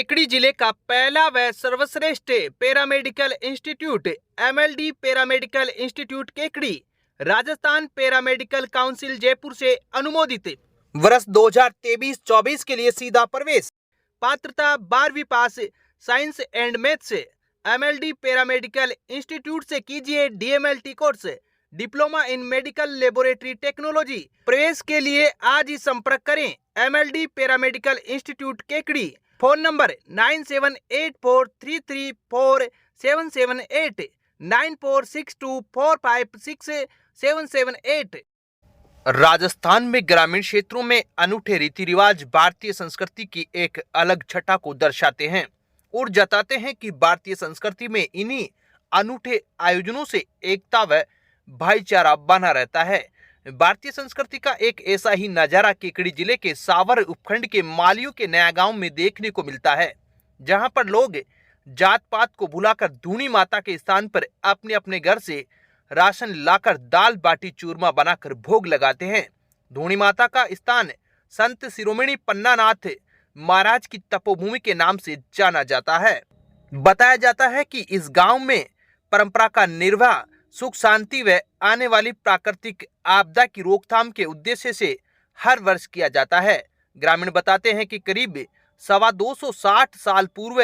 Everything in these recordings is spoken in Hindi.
केकड़ी जिले का पहला व सर्वश्रेष्ठ paramedical institute MLD paramedical institute Kekri Rajasthan paramedical council Jaipur से अनुमोदित। वर्ष 2023-24 के लिए सीधा प्रवेश। पात्रता 12वीं पास science and maths. MLD paramedical institute से कीजिए DMLT course, diploma in medical laboratory technology. प्रवेश के लिए आज ही संपर्क करें MLD paramedical institute Kekri. Phone number 9784334778, 9462456778। Rajasthan में ग्रामीण क्षेत्रों में अनूठे रीति रिवाज भारतीय संस्कृति की एक अलग छटा को दर्शाते हैं और जताते हैं कि भारतीय संस्कृति में इन्हीं अनूठे आयोजनों से एकता व भाईचारा बना रहता है। भारतीय संस्कृति का एक ऐसा ही नजारा केकड़ी जिले के सावर उपखंड के मालियों के नया गांव में देखने को मिलता है, जहां पर लोग जात पात को भुलाकर धूनी माता के स्थान पर अपने अपने घर से राशन लाकर दाल बाटी चूरमा बनाकर भोग लगाते हैं। धूनी माता का स्थान संत शिरोमणि पन्नानाथ महाराज की तपोभूमि के नाम से जाना जाता है। बताया जाता है कि इस गांव में परंपरा का निर्वाह सुख शांति व आने वाली प्राकृतिक आपदा की रोकथाम के उद्देश्य से हर वर्ष किया जाता है। ग्रामीण बताते हैं कि करीब 260 साल पूर्व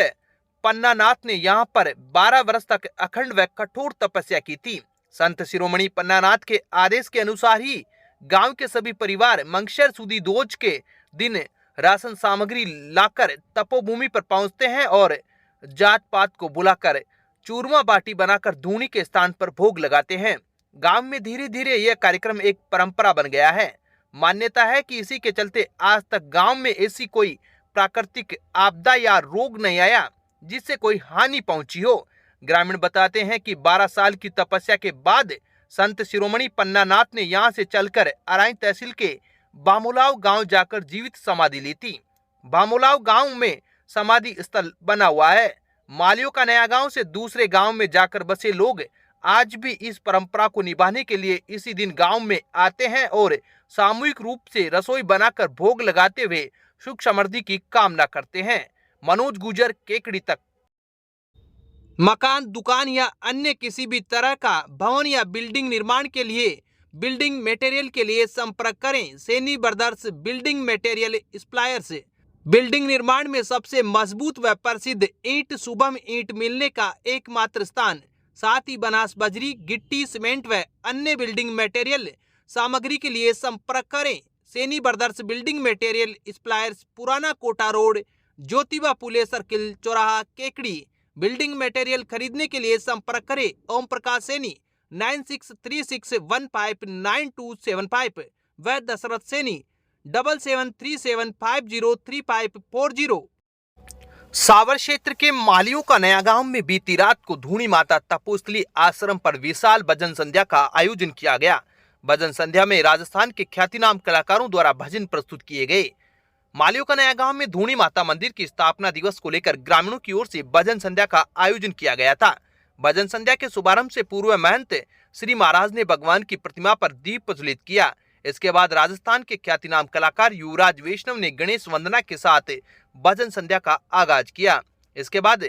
पन्नानाथ ने यहाँ पर 12 वर्ष तक अखंड व कठोर तपस्या की थी। संत शिरोमणि पन्नानाथ के आदेश के अनुसार ही गांव के सभी परिवार मंगशर सुदी दोज के दिन राशन सामग्री लाकर तपोभूमि पर पहुंचते हैं और जात पात को बुलाकर चूरमा बाटी बनाकर धूनी के स्थान पर भोग लगाते हैं। गांव में धीरे धीरे यह कार्यक्रम एक परंपरा बन गया है। मान्यता है कि इसी के चलते आज तक गांव में ऐसी कोई प्राकृतिक आपदा या रोग नहीं आया जिससे कोई हानि पहुंची हो। ग्रामीण बताते हैं कि 12 साल की तपस्या के बाद संत शिरोमणि पन्नानाथ ने यहाँ से चलकर अराई तहसील के बामोलाव गांव जाकर जीवित समाधि ली थी। बामोलाव गांव में समाधि स्थल बना हुआ है। मालियों का नया गांव से दूसरे गांव में जाकर बसे लोग आज भी इस परंपरा को निभाने के लिए इसी दिन गांव में आते हैं और सामूहिक रूप से रसोई बनाकर भोग लगाते हुए सुख समृद्धि की कामना करते हैं। मनोज गुजर, केकड़ी तक। मकान, दुकान या अन्य किसी भी तरह का भवन या बिल्डिंग निर्माण के लिए बिल्डिंग मटेरियल के लिए संपर्क करें Saini brothers building material suppliers. Building निर्माण में सबसे मजबूत व प्रसिद्ध ईंट शुभम ईंट मिलने का एकमात्र स्थान। साथ ही बनास बजरी, गिट्टी, सीमेंट व अन्य बिल्डिंग मटेरियल सामग्री के लिए संपर्क करें Saini brothers building material suppliers, पुराना कोटा रोड, ज्योतिबा फुले सर्किल, चौराहा, केकड़ी। बिल्डिंग मटेरियल खरीदने के लिए संपर्क करें ओम प्रकाश सैनी 9636159275 व दशरथ सैनी 7737503540। सावर क्षेत्र के मालियों का नया गांव में बीती रात को धूनी माता तपोस्थली आश्रम पर विशाल भजन संध्या का आयोजन किया गया। भजन संध्या में राजस्थान के ख्यातिनाम कलाकारों द्वारा भजन प्रस्तुत किए गए। मालियों का नया गांव में धूनी माता मंदिर की स्थापना दिवस को लेकर ग्रामीणों की ओर से भजन संध्या का आयोजन किया गया था। भजन संध्या के शुभारंभ से पूर्व महंत श्री महाराज ने भगवान की प्रतिमा पर दीप प्रज्वलित किया। इसके बाद राजस्थान के ख्यातिनाम कलाकार युवराज वैष्णव ने गणेश वंदना के साथ भजन संध्या का आगाज किया। इसके बाद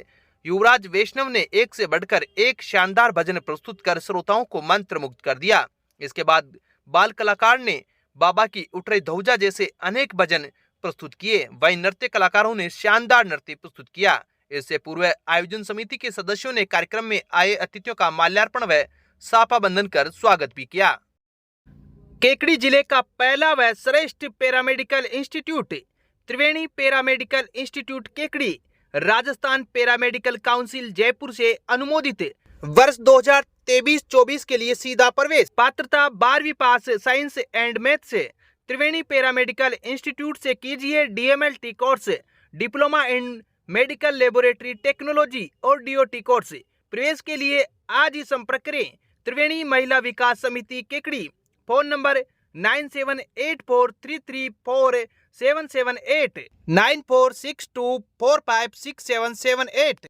युवराज वैष्णव ने एक से बढ़कर एक शानदार भजन प्रस्तुत कर श्रोताओं को मंत्रमुग्ध कर दिया। इसके बाद बाल कलाकार ने बाबा की उठरे धौजा जैसे अनेक भजन प्रस्तुत किए। वहीं नृत्य कलाकारों ने शानदार नृत्य प्रस्तुत किया। इससे पूर्व आयोजन समिति के सदस्यों ने कार्यक्रम में आए अतिथियों का माल्यार्पण व साफा बंधन कर स्वागत भी किया। केकड़ी जिले का पहला व श्रेष्ठ paramedical institute Triveni paramedical institute Kekri Rajasthan paramedical council Jaipur से अनुमोदित। वर्ष 2023-24 के लिए सीधा प्रवेश। पात्रता 12वीं पास science and maths. Triveni paramedical institute से कीजिए DMLT course, diploma in medical laboratory technology और डीओटी कोर्स। प्रवेश के लिए आज ही संपर्क करें त्रिवेणी महिला विकास समिति केकड़ी। Phone number 9784334778, 9462456778।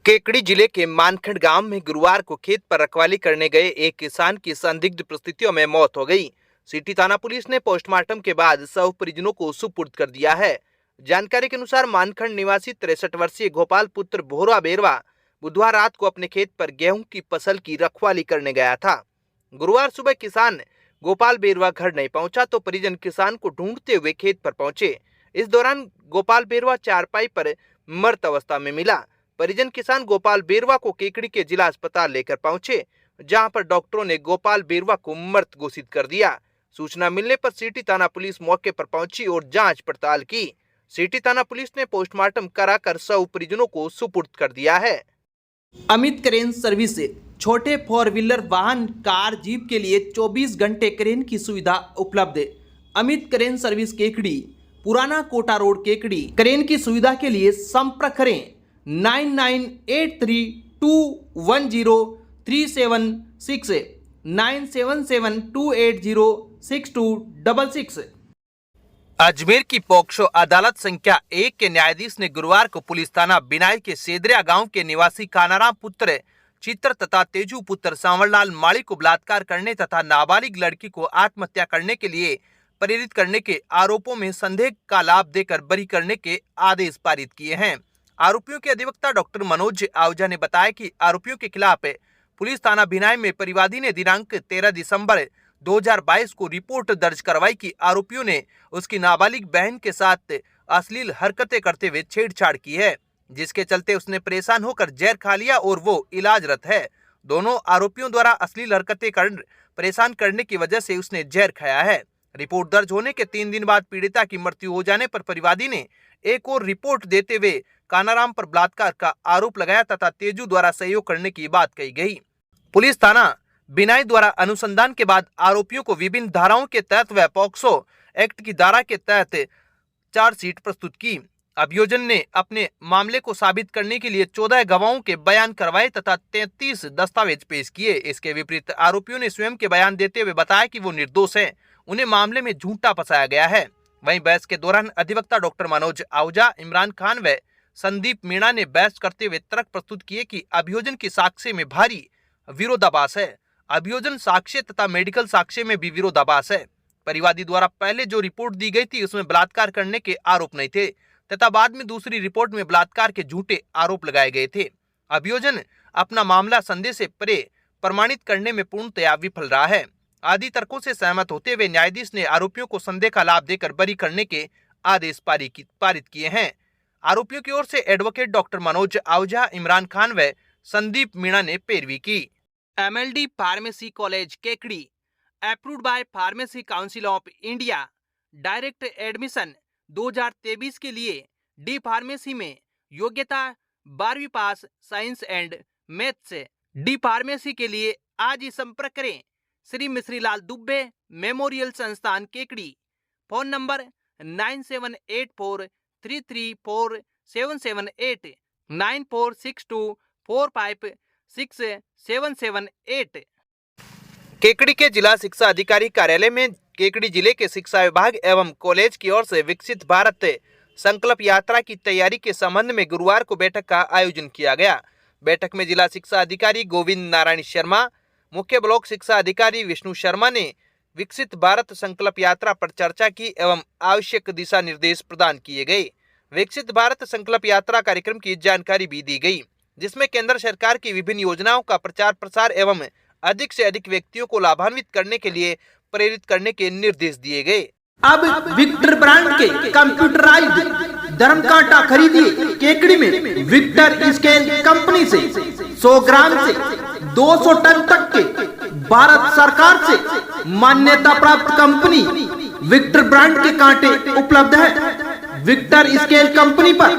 केकड़ी जिले के मानखंड गांव में गुरुवार को खेत पर रखवाली करने गए एक किसान की संदिग्ध परिस्थितियों में मौत हो गई। सिटी थाना पुलिस ने पोस्टमार्टम के बाद शव परिजनों को सुपुर्द कर दिया है। जानकारी के अनुसार मानखंड निवासी 63 वर्षीय गोपाल पुत्र भोरा बेरवा बुधवार रात को अपने खेत पर गेहूं की फसल की रखवाली करने गया था। गुरुवार सुबह किसान गोपाल बेरवा घर नहीं पहुंचा तो परिजन किसान को ढूंढते हुए खेत पर पहुंचे। इस दौरान गोपाल बेरवा चारपाई पर मृत अवस्था में मिला। परिजन किसान गोपाल बेरवा को केकड़ी के जिला अस्पताल लेकर पहुंचे, जहां पर डॉक्टरों ने गोपाल बेरवा को मृत घोषित कर दिया। सूचना मिलने पर सिटी थाना पुलिस मौके पर पहुंची और जांच पड़ताल की। सिटी थाना पुलिस ने पोस्टमार्टम कराकर शव परिजनों को सुपुर्द कर दिया है। अमित क्रेन सर्विस से छोटे 4 व्हीलर वाहन, कार, जीप के लिए 24 घंटे क्रेन की सुविधा उपलब्ध है। अमित क्रेन सर्विस केकड़ी, पुराना कोटा रोड, केकड़ी। क्रेन की सुविधा के लिए संपर्क करें 9983210376 9772806266। अजमेर की पोक्सो अदालत संख्या 1 के न्यायाधीश ने गुरुवार को पुलिस थाना बिनाई के सेदरिया गांव के निवासी कानाराम पुत्र चित्र तथा तेजू पुत्र सांवरलाल माली को बलात्कार करने तथा नाबालिग लड़की को आत्महत्या करने के लिए प्रेरित करने के आरोपों में संदेह का लाभ देकर बरी करने के आदेश पारित किए हैं। आरोपियों के अधिवक्ता डॉक्टर मनोज आहूजा ने बताया कि आरोपियों के खिलाफ पुलिस थाना बिनाई में परिवादी ने दिनांक 13 दिसंबर 2022 को रिपोर्ट दर्ज करवाई कि आरोपियों ने उसकी नाबालिग बहन के साथ अश्लील हरकतें करते हुए छेड़छाड़ की है, जिसके चलते उसने परेशान होकर जहर खा लिया और वो इलाजरत है। दोनों आरोपियों द्वारा अश्लील हरकतें कर परेशान करने की वजह से उसने जहर खाया है। रिपोर्ट दर्ज होने के 3 दिन बाद पीड़िता की मृत्यु हो जाने पर परिवादी ने एक और रिपोर्ट देते हुए कानाराम पर बलात्कार का आरोप लगाया तथा तेजू द्वारा सहयोग करने की बात कही गई। पुलिस थाना बिनाई द्वारा अनुसंधान के बाद आरोपियों को विभिन्न धाराओं के तहत व पॉक्सो एक्ट की धारा के तहत चार्जशीट प्रस्तुत की। अभियोजन ने अपने मामले को साबित करने के लिए 14 गवाहों के बयान करवाए तथा 33 दस्तावेज पेश किए। इसके विपरीत आरोपियों ने स्वयं के बयान देते हुए बताया कि वो निर्दोष हैं, उन्हें मामले में झूठा फंसाया गया है। वहीं बहस के दौरान अधिवक्ता डॉक्टर मनोज आहूजा, इमरान खान व संदीप मीणा ने बहस करते हुए तर्क प्रस्तुत किए कि अभियोजन की साक्ष्य में भारी विरोधाभास है। अभियोजन साक्ष्य तथा मेडिकल साक्ष्य में भी विरोधाभास है। परिवादी द्वारा पहले जो रिपोर्ट दी गई थी उसमें बलात्कार करने के आरोप नहीं थे तथा बाद में दूसरी रिपोर्ट में बलात्कार के झूठे आरोप लगाए गए थे। अभियोजन अपना मामला संदेह से परे प्रमाणित करने में पूर्णतया विफल रहा है। आदि तर्कों से सहमत होते हुए न्यायाधीश ने आरोपियों को संदेह का लाभ देकर बरी करने के आदेश पारित किए हैं। आरोपियों की ओर से एडवोकेट डॉक्टर मनोज आहूजा, इमरान खान व संदीप मीणा ने पैरवी की। MLD pharmacy college Kekri, approved by pharmacy council of India. Direct admission 2023 के लिए डी फार्मेसी में योग्यता 12वीं पास साइंस एंड मैथ्स। डी फार्मेसी के लिए आज ही संपर्क करें श्री मिश्रीलाल दुबे मेमोरियल संस्थान केकड़ी। Phone number 9784334778 9462456778। केकड़ी के जिला शिक्षा अधिकारी कार्यालय में केकड़ी जिले के शिक्षा विभाग एवं कॉलेज की ओर से विकसित भारत संकल्प यात्रा की तैयारी के संबंध में गुरुवार को बैठक का आयोजन किया गया। बैठक में जिला शिक्षा अधिकारी गोविंद नारायण शर्मा, मुख्य ब्लॉक शिक्षा अधिकारी विष्णु शर्मा ने विकसित भारत संकल्प यात्रा पर चर्चा की एवं आवश्यक दिशा निर्देश प्रदान किए गए। विकसित भारत संकल्प यात्रा कार्यक्रम की जानकारी भी दी गई, जिसमें केंद्र सरकार की विभिन्न योजनाओं का प्रचार प्रसार एवं अधिक से अधिक व्यक्तियों को लाभान्वित करने के लिए प्रेरित करने के निर्देश दिए गए। अब विक्टर ब्रांड के कंप्यूटराइज्ड धर्म कांटा खरीदिए केकड़ी में विक्टर स्केल कंपनी से 100 ग्राम से 200 टन तक के भारत सरकार से मान्यता प्राप्त कंपनी विक्टर ब्रांड के कांटे उपलब्ध है। विक्टर स्केल कंपनी पर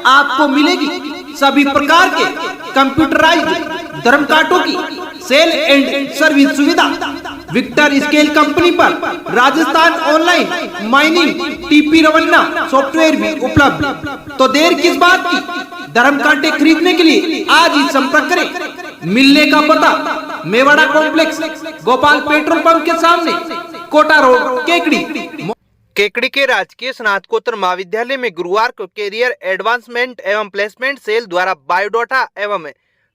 आपको मिलेगी सभी प्रकार के कंप्यूटराइज्ड धर्म कांटों की सेल एंड सर्विस सुविधा। विक्टर स्केल कंपनी पर Rajasthan online mining TP Revanna software भी उपलब्ध। तो देर किस बात की, धर्म कांटे खरीदने के लिए आज ही संपर्क करें। मिलने का पता Mewada complex, Gopal petrol pump के सामने, कोटा रोड, केकड़ी। केकड़ी के राजकीय स्नातकोत्तर महाविद्यालय में गुरुवार को कैरियर एडवांसमेंट एवं प्लेसमेंट सेल द्वारा बायोडाटा एवं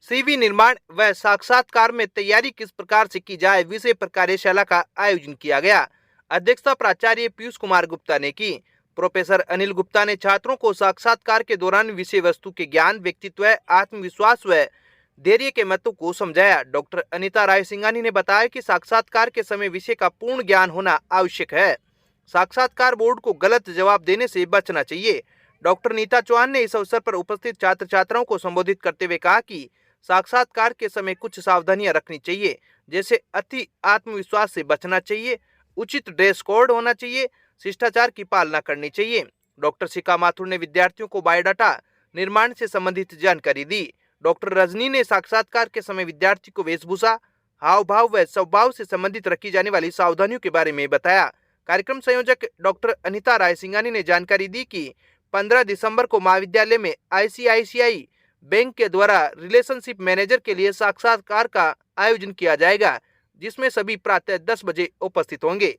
CV निर्माण व साक्षात्कार में तैयारी किस प्रकार से की जाए विषय पर कार्यशाला का आयोजन किया गया। अध्यक्षता प्राचार्य पीयूष कुमार गुप्ता ने की। प्रोफेसर अनिल गुप्ता ने छात्रों को साक्षात्कार के दौरान विषय वस्तु के ज्ञान, व्यक्तित्व, आत्मविश्वास व धैर्य के महत्व को समझाया। डॉक्टर अनीता राय सिंघानी ने बताया कि साक्षात्कार के समय विषय का पूर्ण ज्ञान होना आवश्यक है। साक्षात्कार बोर्ड को गलत जवाब देने से बचना चाहिए। डॉक्टर नीता चौहान ने इस अवसर पर उपस्थित छात्र छात्राओं को संबोधित करते हुए कहा कि साक्षात्कार के समय कुछ सावधानियां रखनी चाहिए, जैसे अति आत्मविश्वास से बचना चाहिए, उचित ड्रेस कोड होना चाहिए, शिष्टाचार की पालना करनी चाहिए। डॉक्टर शिखा माथुर ने विद्यार्थियों को बायोडाटा निर्माण से संबंधित जानकारी दी। डॉक्टर रजनी ने साक्षात्कार के समय विद्यार्थी को वेशभूषा, हाव भाव व स्वभाव से संबंधित रखी जाने वाली सावधानियों के बारे में बताया। कार्यक्रम संयोजक डॉक्टर अनीता राय सिंघानी ने जानकारी दी कि 15 दिसंबर को महाविद्यालय में ICICI बैंक के द्वारा रिलेशनशिप मैनेजर के लिए साक्षात्कार का आयोजन किया जाएगा, जिसमें सभी प्रातः 10 बजे उपस्थित होंगे।